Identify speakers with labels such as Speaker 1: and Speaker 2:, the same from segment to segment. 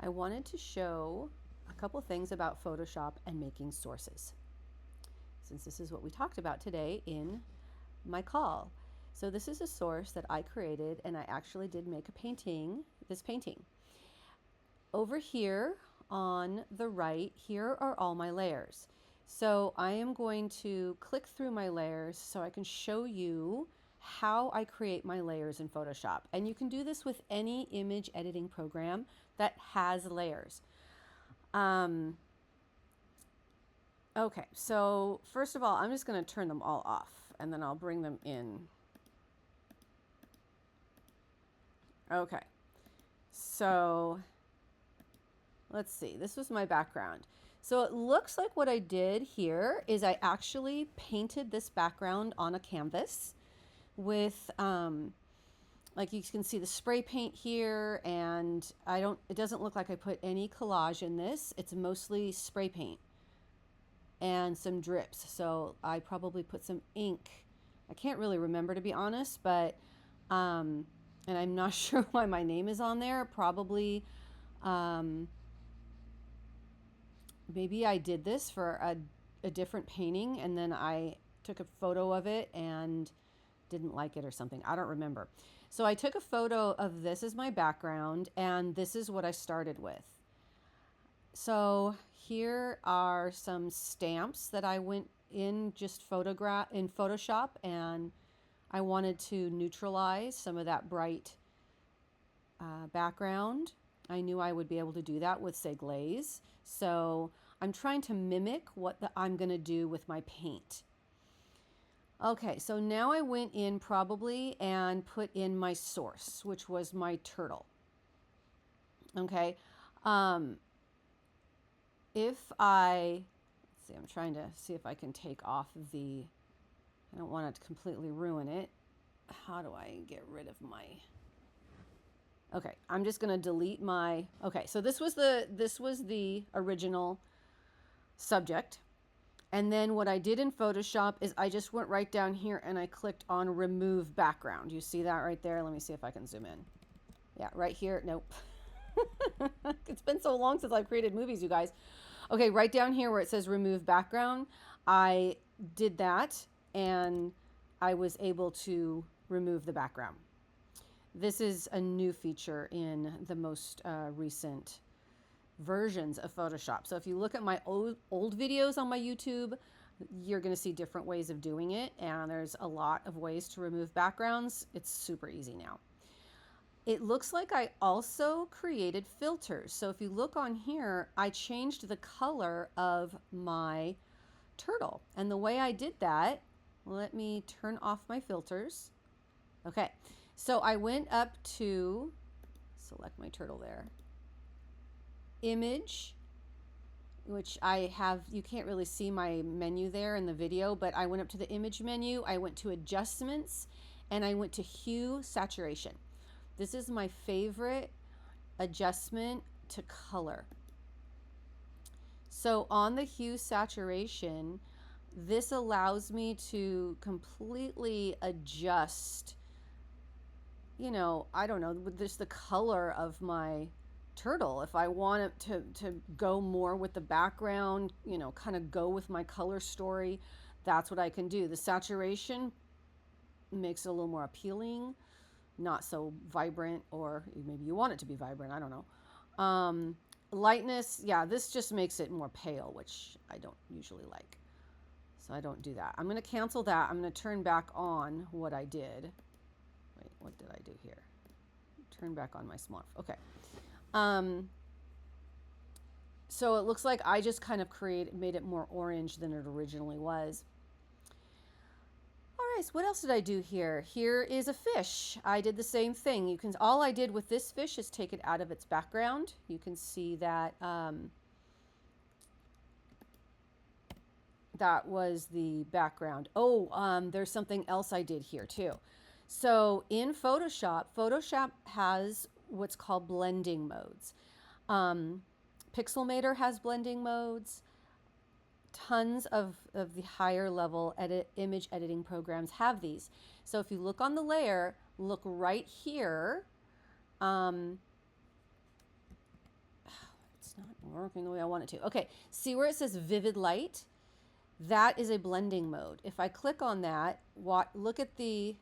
Speaker 1: I wanted to show a couple things about Photoshop and making sources, since this is what we talked about today in my call. So this is a source that I created, and I actually did make a painting, this painting. Over here on the right, here are all my layers. So I am going to click through my layers so I can show you how I create my layers in Photoshop. And you can do this with any image editing program that has layers. Okay, so first of all, I'm just going to turn them all off, and then I'll bring them in. Okay, so let's see. This was my background. So it looks like what I did here is I actually painted this background on a canvas with, like you can see the spray paint here, and it doesn't look like I put any collage in this. It's mostly spray paint and some drips. So I probably put some ink. I can't really remember, to be honest, but, and I'm not sure why my name is on there. Probably, maybe I did this for a different painting, and then I took a photo of it and didn't like it or something. I don't remember. So I took a photo of this as my background, and this is what I started with. So here are some stamps that I went in just in Photoshop, and I wanted to neutralize some of that bright background. I knew I would be able to do that with, say, glaze. So I'm trying to mimic what I'm going to do with my paint. Okay, so now I went in probably and put in my source, which was my turtle. Okay. Let's see, I'm trying to see if I can take off I don't want to completely ruin it. How do I get rid of my... Okay, I'm just going to delete my... Okay, so this was the original subject. And then what I did in Photoshop is I just went right down here and I clicked on remove background. You see that right there? Let me see if I can zoom in. Yeah, right here. Nope. It's been so long since I've created movies, you guys. Okay, right down here where it says remove background, I did that and I was able to remove the background. This is a new feature in the most recent versions of Photoshop. So if you look at my old videos on my YouTube, you're going to see different ways of doing it, and there's a lot of ways to remove backgrounds. It's super easy now. It looks like I also created filters. So if you look on here, I changed the color of my turtle. And the way I did that, let me turn off my filters. Okay, so I went up to select my turtle there. Image, which I have, you can't really see my menu there in the video, but I went up to the image menu, I went to adjustments, and I went to hue saturation. This is my favorite adjustment to color. So on the hue saturation, this allows me to completely adjust, you know, I don't know, with just the color of my turtle. If I want it to go more with the background, you know, kind of go with my color story, that's what I can do. The saturation makes it a little more appealing, not so vibrant, or maybe you want it to be vibrant, I don't know. Lightness, yeah, this just makes it more pale, which I don't usually like. So I don't do that. I'm going to cancel that. I'm going to turn back on what I did. Wait, what did I do here? Turn back on my smart. Okay. So it looks like I just kind of made it more orange than it originally was. All right, so what else did I do here? Here is a fish. I did the same thing. All I did with this fish is take it out of its background. You can see that that was the background. Oh, there's something else I did here too. So in Photoshop has what's called blending modes. Pixelmator has blending modes. Tons of the higher level image editing programs have these. So if you look on the layer, look right here. working the way I want it to. Okay, see where it says vivid light? That is a blending mode. If I click on that, look at the,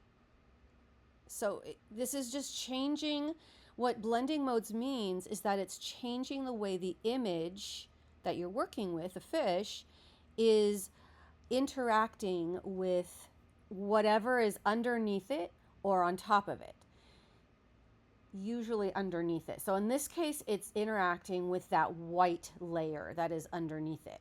Speaker 1: so this is just changing. What blending modes means is that it's changing the way the image that you're working with, the fish, is interacting with whatever is underneath it or on top of it. Usually underneath it. So in this case, it's interacting with that white layer that is underneath it,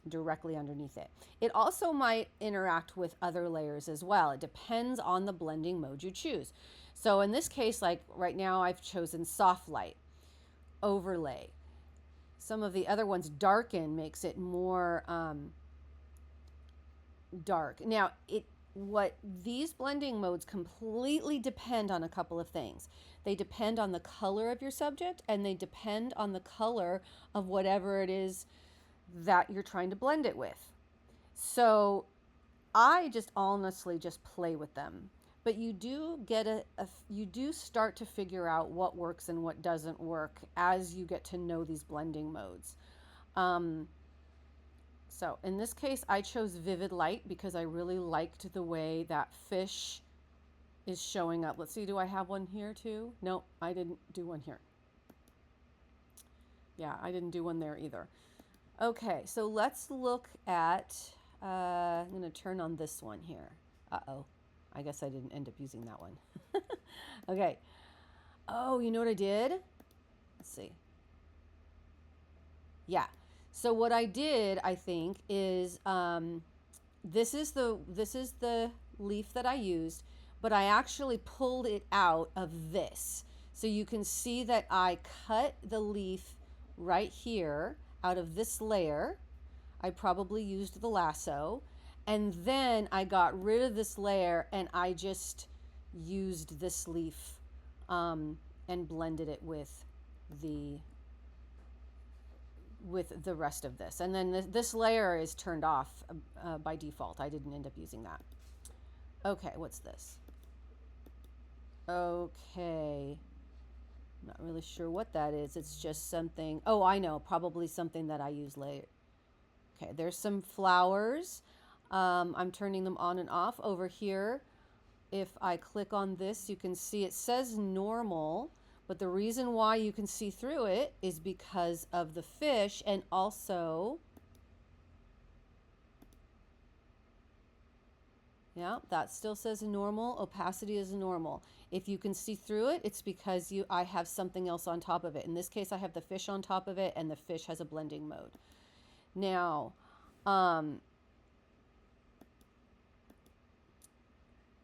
Speaker 1: directly underneath it. It also might interact with other layers as well. It depends on the blending mode you choose. So in this case, like right now, I've chosen soft light, overlay. Some of the other ones, darken, makes it more dark. Now, what these blending modes completely depend on a couple of things. They depend on the color of your subject, and they depend on the color of whatever it is that you're trying to blend it with. So I just honestly just play with them. But you do get you do start to figure out what works and what doesn't work as you get to know these blending modes. So in this case, I chose vivid light because I really liked the way that fish is showing up. Let's see, do I have one here too? No, I didn't do one here. Yeah, I didn't do one there either. Okay, so let's look at, I'm going to turn on this one here. Uh-oh, I guess I didn't end up using that one. Okay. Oh, you know what I did? Let's see. Yeah. So what I did, I think, is this is the leaf that I used, but I actually pulled it out of this. So you can see that I cut the leaf right here out of this layer. I probably used the lasso, and then I got rid of this layer and I just used this leaf and blended it with the rest of this. And then this layer is turned off by default. I didn't end up using that. Okay, what's this? Okay, I'm not really sure what that is. It's just something, oh, I know, probably something that I use later. Okay, there's some flowers. I'm turning them on and off over here. If I click on this, you can see it says normal. But the reason why you can see through it is because of the fish, and also, yeah, that still says normal. Opacity is normal. If you can see through it, it's because I have something else on top of it. In this case, I have the fish on top of it, and the fish has a blending mode. Now,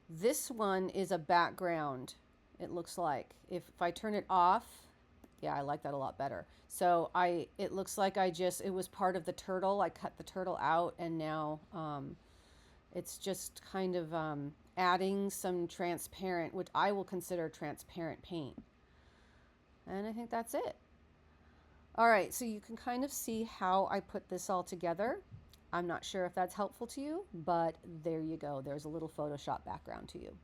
Speaker 1: this one is a background. It looks like if I turn it off, yeah, I like that a lot better. So it looks like it was part of the turtle. I cut the turtle out, and now it's just kind of adding some transparent, which I will consider transparent paint. And I think that's it. All right, so you can kind of see how I put this all together. I'm not sure if that's helpful to you, but there you go. There's a little Photoshop background to you.